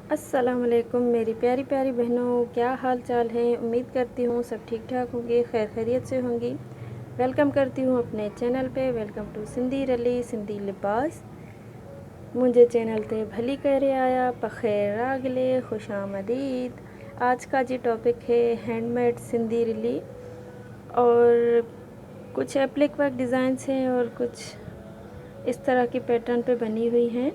अस्सलाम वालेकुम मेरी प्यारी प्यारी बहनों, क्या हाल चाल है। उम्मीद करती हूँ सब ठीक ठाक होंगे, खैर खैरियत से होंगी। वेलकम करती हूँ अपने चैनल पे। वेलकम टू सिंधी रली सिंधी लिबास। मुझे चैनल ते भली करे आया पखेर रागले खुश आमदीद। आज का जी टॉपिक है हैंडमेड सिंधी रली, और कुछ एप्लिक वर्क डिज़ाइंस हैं और कुछ इस तरह की पैटर्न पे बनी हुई हैं।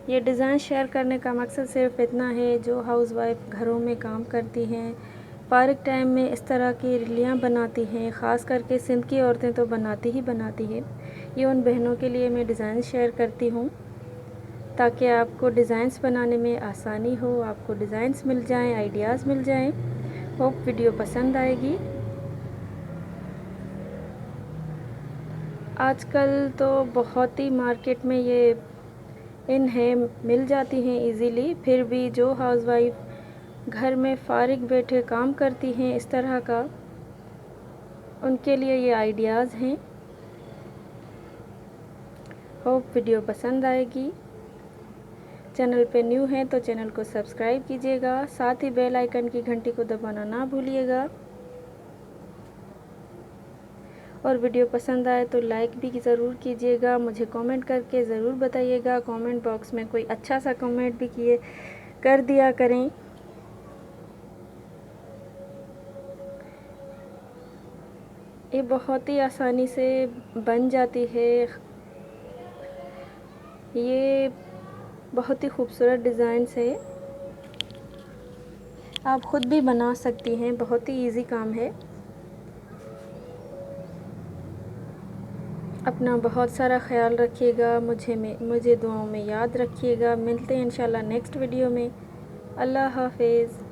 ये डिज़ाइन शेयर करने का मकसद सिर्फ इतना है, जो हाउसवाइफ घरों में काम करती हैं, फ़ारिग टाइम में इस तरह की रिलियाँ बनाती हैं। ख़ास करके सिंध की औरतें तो बनाती ही बनाती हैं। ये उन बहनों के लिए मैं डिज़ाइन शेयर करती हूँ ताकि आपको डिज़ाइंस बनाने में आसानी हो, आपको डिज़ाइंस मिल जाएं, आइडियाज़ मिल जाएं। होप वीडियो पसंद आएगी। आजकल तो बहुत ही मार्केट में ये इन है, मिल जाती हैं इजीली। फिर भी जो हाउसवाइफ घर में फ़ारिग बैठे काम करती हैं इस तरह का, उनके लिए ये आइडियाज़ हैं। होप वीडियो पसंद आएगी। चैनल पे न्यू हैं तो चैनल को सब्सक्राइब कीजिएगा, साथ ही बेल आइकन की घंटी को दबाना ना भूलिएगा। और वीडियो पसंद आए तो लाइक भी ज़रूर कीजिएगा। मुझे कमेंट करके ज़रूर बताइएगा। कमेंट बॉक्स में कोई अच्छा सा कमेंट भी कर दिया करें। ये बहुत ही आसानी से बन जाती है। ये बहुत ही खूबसूरत डिज़ाइंस है, आप ख़ुद भी बना सकती हैं। बहुत ही इजी काम है। अपना बहुत सारा ख्याल रखिएगा। मुझे दुआओं में याद रखिएगा। मिलते हैं इंशाल्लाह नेक्स्ट वीडियो में। अल्लाह हाफिज़।